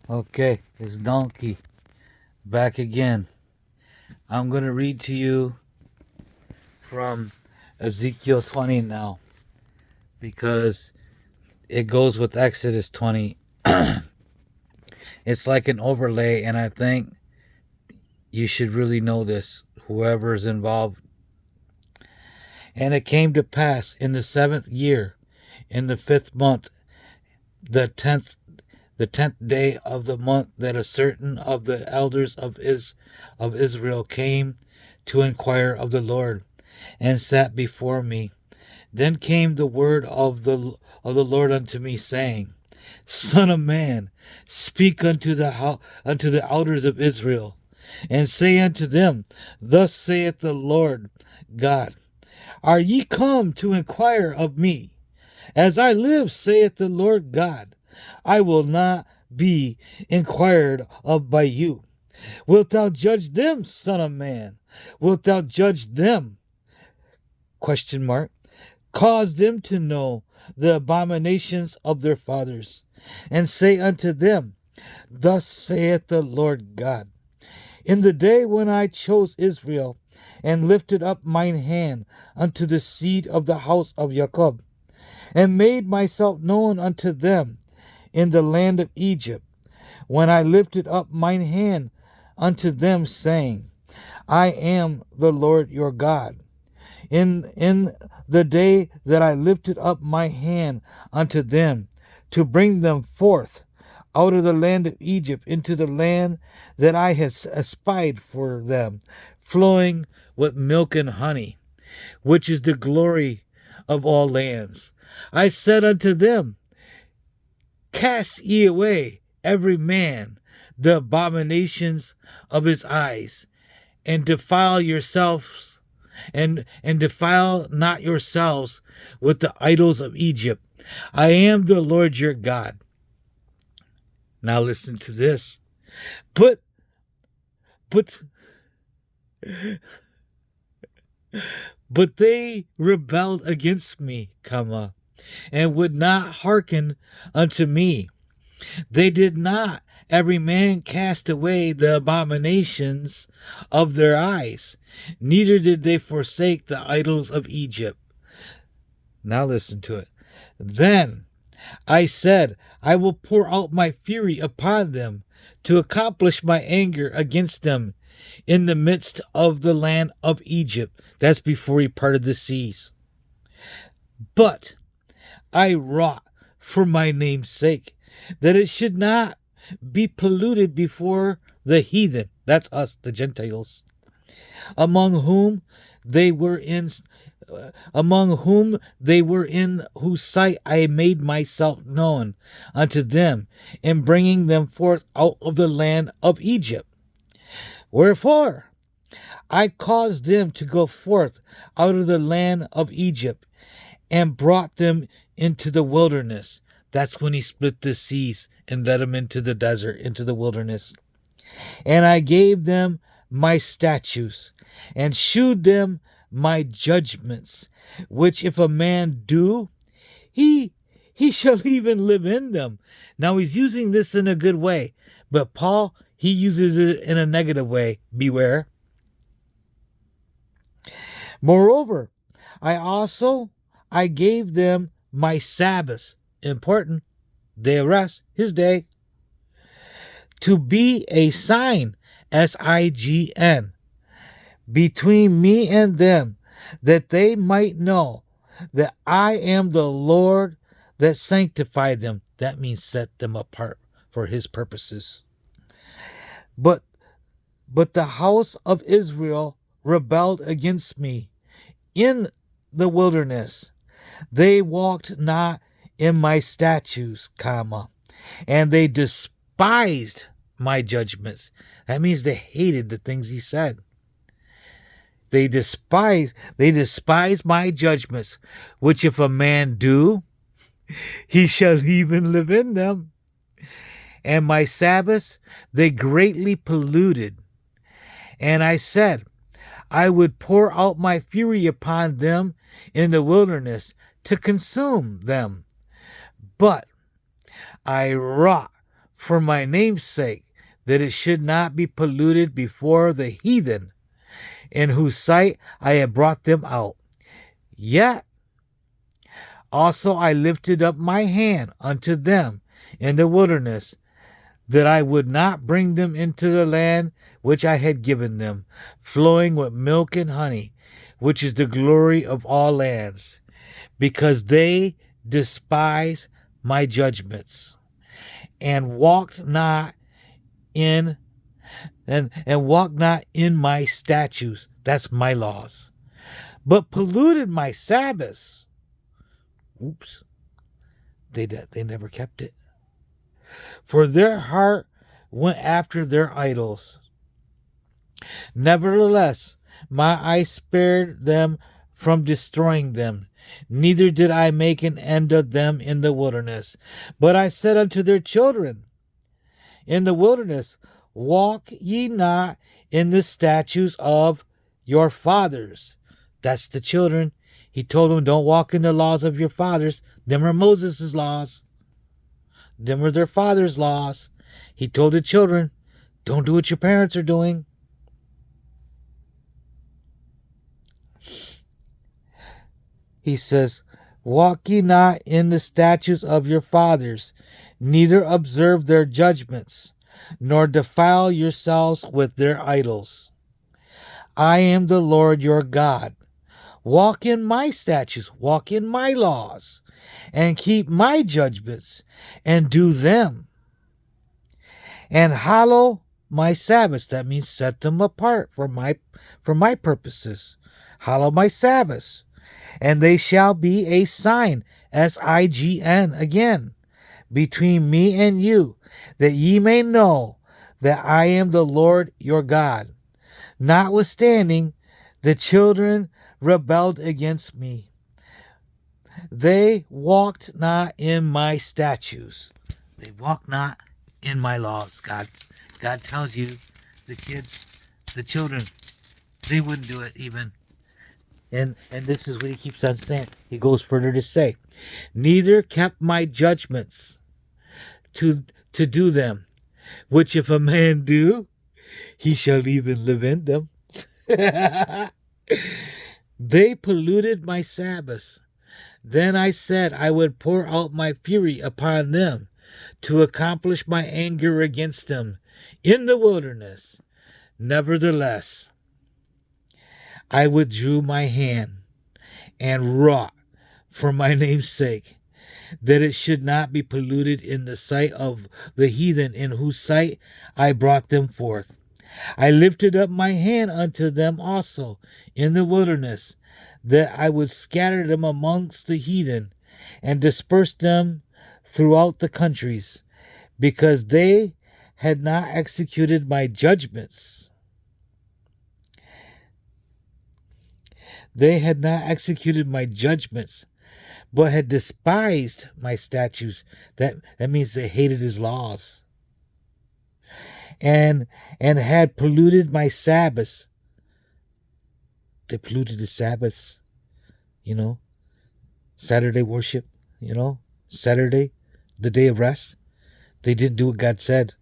Okay, it's Donkey back again. I'm going to read to you from Ezekiel 20 now because it goes with Exodus 20. It's like an overlay, and I think you should really know this, whoever's involved. And it came to pass in the 7th year, in the 5th month, the 10th day of the month, that a certain of the elders of Israel came to inquire of the Lord, and sat before me. Then came the word of the Lord unto me, saying, Son of man, speak unto the elders of Israel, and say unto them, Thus saith the Lord God, Are ye come to inquire of me? As I live, saith the Lord God, I will not be inquired of by you. Wilt thou judge them, son of man? Wilt thou judge them? Question mark. Cause them to know the abominations of their fathers, and say unto them, Thus saith the Lord God, In the day when I chose Israel, and lifted up mine hand unto the seed of the house of Jacob, and made myself known unto them in the land of Egypt, when I lifted up mine hand unto them, saying, I am the Lord your God. In the day that I lifted up my hand unto them, to bring them forth out of the land of Egypt into the land that I had espied for them, flowing with milk and honey, which is the glory of all lands. I said unto them, Cast ye away every man the abominations of his eyes, and defile yourselves, and defile not yourselves with the idols of Egypt. I am the Lord your God. Now listen to this. But but but they rebelled against me, and would not hearken unto me. They did not every man cast away the abominations of their eyes, neither did they forsake the idols of Egypt. Now listen to it. Then I said, I will pour out my fury upon them, to accomplish my anger against them in the midst of the land of Egypt. That's before he parted the seas. But I wrought for my name's sake, that it should not be polluted before the heathen, that's us, the Gentiles, among whom they were in whose sight I made myself known unto them, in bringing them forth out of the land of Egypt. Wherefore I caused them to go forth out of the land of Egypt, and brought them into the wilderness. That's when he split the seas and led them into the desert, into the wilderness. And I gave them my statutes, and shewed them my judgments, which if a man do, he shall even live in them. Now he's using this in a good way, but Paul, he uses it in a negative way. Beware. Moreover, I gave them my Sabbaths, important, day of rest, his day, to be a sign, SIGN, between me and them, that they might know that I am the Lord that sanctified them. That means set them apart for his purposes. But the house of Israel rebelled against me in the wilderness. They walked not in my statutes, and they despised my judgments. That means they hated the things he said. They despise my judgments, which if a man do, he shall even live in them. And my Sabbaths they greatly polluted. And I said, I would pour out my fury upon them in the wilderness to consume them. But I wrought for my name's sake, that it should not be polluted before the heathen, in whose sight I have brought them out. Yet also I lifted up my hand unto them in the wilderness, that I would not bring them into the land which I had given them, flowing with milk and honey, which is the glory of all lands, because they despise my judgments, and walked not in and walked not in my statutes, that's my laws, but polluted my Sabbaths. Oops, they never kept it. For their heart went after their idols. Nevertheless, my eye spared them from destroying them, neither did I make an end of them in the wilderness. But I said unto their children in the wilderness, walk ye not in the statutes of your fathers. That's the children. He told them, don't walk in the laws of your fathers. Them are Moses' laws. Them were their father's laws. He told the children, don't do what your parents are doing. He says, walk ye not in the statutes of your fathers, neither observe their judgments, nor defile yourselves with their idols. I am the Lord your God. Walk in my statutes, walk in my laws, and keep my judgments, and do them. And hallow my Sabbaths. That means set them apart for my purposes. Hallow my Sabbaths. And they shall be a sign, S-I-G-N, again, between me and you, that ye may know that I am the Lord your God. Notwithstanding, the children rebelled against me. They walked not in my statutes. They walked not in my laws. God tells you, the kids, the children, they wouldn't do it even. And this is what he keeps on saying. He goes further to say, neither kept my judgments to do them, which if a man do, he shall even live in them. They polluted my Sabbaths. Then I said I would pour out my fury upon them to accomplish my anger against them in the wilderness. Nevertheless, I withdrew my hand and wrought for my name's sake, that it should not be polluted in the sight of the heathen, in whose sight I brought them forth. I lifted up my hand unto them also in the wilderness, that I would scatter them amongst the heathen, and disperse them throughout the countries, because they had not executed my judgments. They had not executed my judgments, but had despised my statutes. That means they hated his laws. And had polluted my Sabbaths. They polluted the Sabbaths. Saturday worship, Saturday, the day of rest. They didn't do what God said.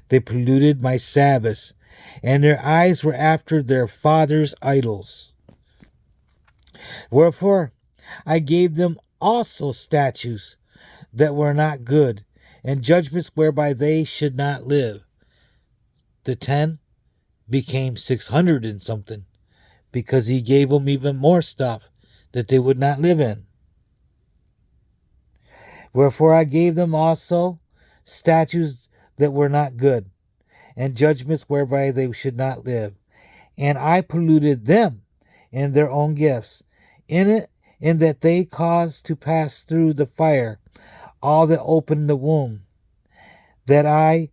They polluted my Sabbaths, and their eyes were after their fathers' idols. Wherefore I gave them also statutes that were not good, and judgments whereby they should not live. The 10 became 600 and something, because he gave them even more stuff that they would not live in. Wherefore I gave them also statutes that were not good, and judgments whereby they should not live. And I polluted them in their own gifts, in that they caused to pass through the fire all that opened the womb, that I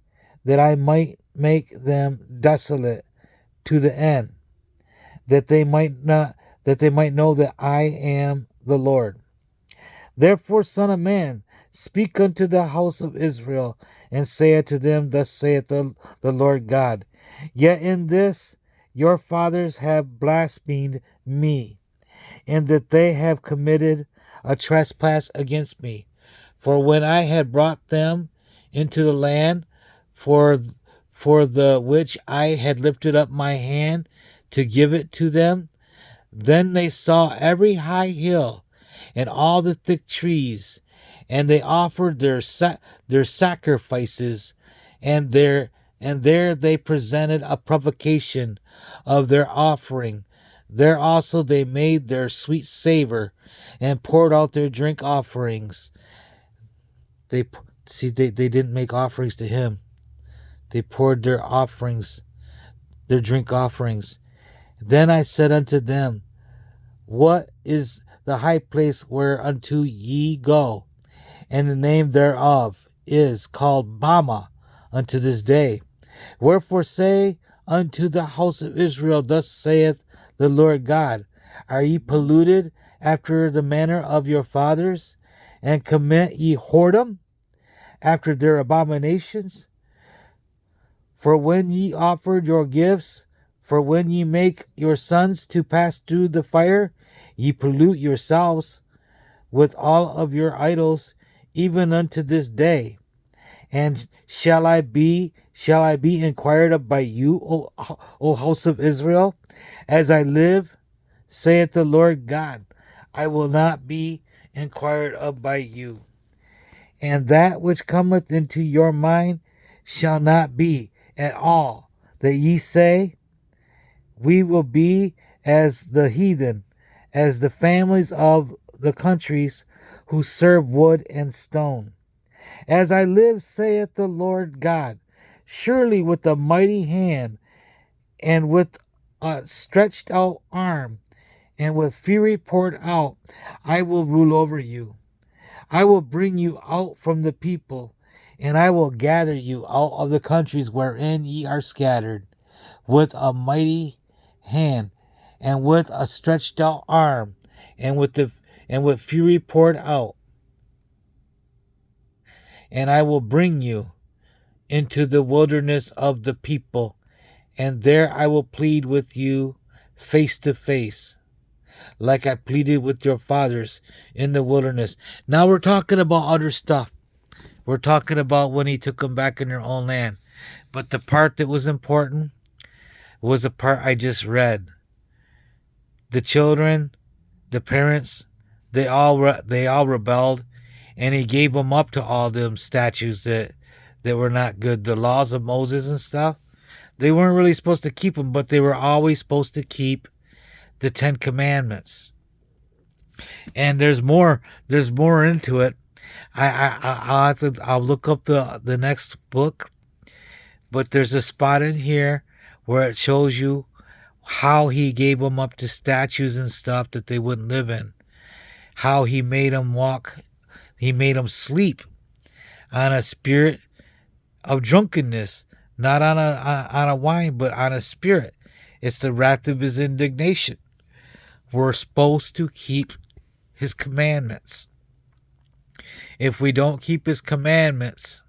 might make them desolate to the end, that they might know that I am the Lord. Therefore, Son of man, speak unto the house of Israel, and say unto them, thus saith the Lord God, yet in this your fathers have blasphemed me, in that they have committed a trespass against me. For when I had brought them into the land for for the which I had lifted up my hand to give it to them. Then they saw every high hill and all the thick trees, and they offered their sacrifices, and there they presented a provocation of their offering. There also they made their sweet savor, and poured out their drink offerings. They they didn't make offerings to him. They poured their offerings, their drink offerings. Then I said unto them, what is the high place whereunto ye go? And the name thereof is called Bama unto this day. Wherefore say unto the house of Israel, thus saith the Lord God, are ye polluted after the manner of your fathers, and commit ye whoredom after their abominations? For when ye offered your gifts, for when ye make your sons to pass through the fire, ye pollute yourselves with all of your idols, even unto this day. And shall I be inquired of by you, O house of Israel? As I live, saith the Lord God, I will not be inquired of by you. And that which cometh into your mind shall not be at all, that ye say, we will be as the heathen, as the families of the countries who serve wood and stone. As I live, saith the Lord God, surely with a mighty hand, and with a stretched out arm, and with fury poured out, I will rule over you. I will bring you out from the people, and I will gather you out of the countries wherein ye are scattered, with a mighty hand, and with a stretched out arm, and with fury poured out. And I will bring you into the wilderness of the people, and there I will plead with you face to face, like I pleaded with your fathers in the wilderness. Now we're talking about other stuff. We're talking about when he took them back in their own land. But the part that was important was the part I just read. The children, the parents, they all rebelled, and he gave them up to all them statues that were not good. The laws of Moses and stuff. They weren't really supposed to keep them, but they were always supposed to keep the 10 Commandments. And there's more. There's more into it. I'll look up the next book, but there's a spot in here where it shows you how he gave them up to statues and stuff that they wouldn't live in. How he made them walk. He made them sleep on a spirit of drunkenness, not on a wine, but on a spirit. It's the wrath of his indignation. We're supposed to keep his commandments. If we don't keep his commandments,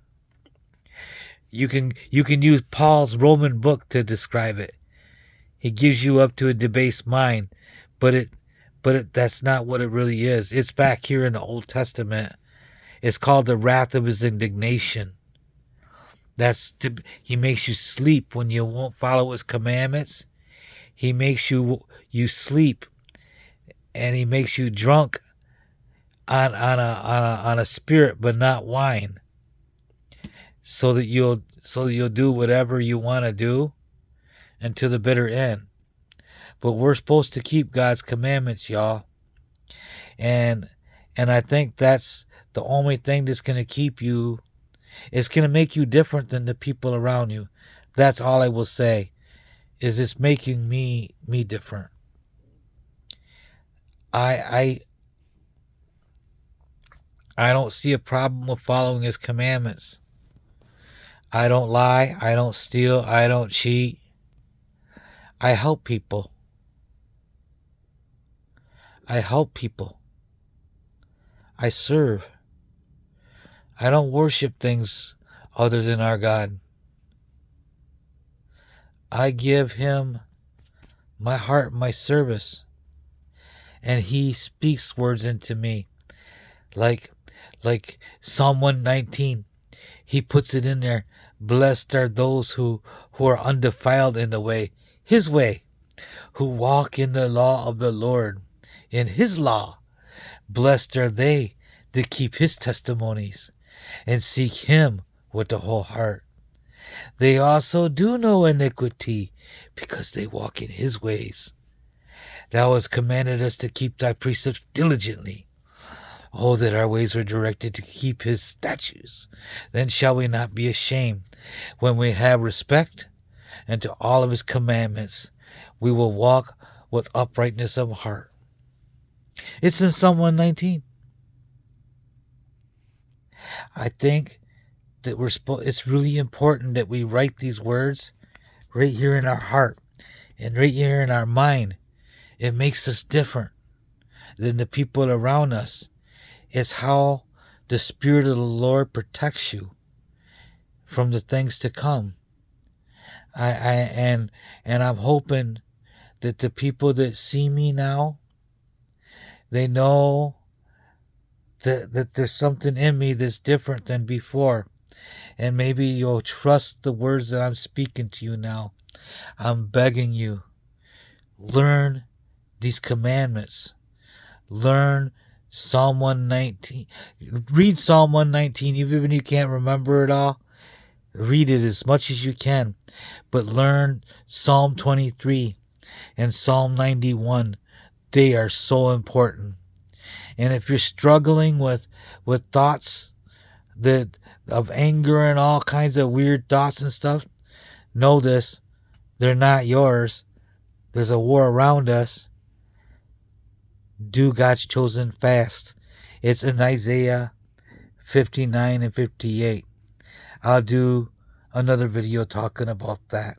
you can use Paul's Roman book to describe it. He gives you up to a debased mind, but that's not what it really is. It's back here in the Old Testament. It's called the wrath of his indignation. He makes you sleep when you won't follow his commandments. He makes you sleep, and he makes you drunk on a spirit, but not wine, so that you'll do whatever you want to do until the bitter end. But we're supposed to keep God's commandments, y'all, and I think that's the only thing that's going to keep you. It's going to make you different than the people around you. That's all I will say. Is it's making me different. I don't see a problem with following his commandments. I don't lie. I don't steal. I don't cheat. I help people. I help people. I serve. I don't worship things other than our God. I give him my heart, my service, and he speaks words into me. Like Psalm 119. He puts it in there. Blessed are those who are undefiled in the way, his way, who walk in the law of the Lord, in his law. Blessed are they that keep his testimonies and seek him with the whole heart. They also do no iniquity, because they walk in his ways. Thou hast commanded us to keep thy precepts diligently. Oh, that our ways were directed to keep his statutes. Then shall we not be ashamed. When we have respect and to all of his commandments, we will walk with uprightness of heart. It's in Psalm 119. I think that it's really important that we write these words right here in our heart and right here in our mind. It makes us different than the people around us. It's how the Spirit of the Lord protects you from the things to come. And I'm hoping that the people that see me now, they know that there's something in me that's different than before. And maybe you'll trust the words that I'm speaking to you now. I'm begging you, learn these commandments. Learn Psalm 119. Read Psalm 119, even when you can't remember it all. Read it as much as you can. But learn Psalm 23 and Psalm 91. They are so important. And if you're struggling with thoughts that of anger and all kinds of weird thoughts and stuff, know this. They're not yours. There's a war around us. Do God's chosen fast. It's in Isaiah 59 and 58. I'll do another video talking about that.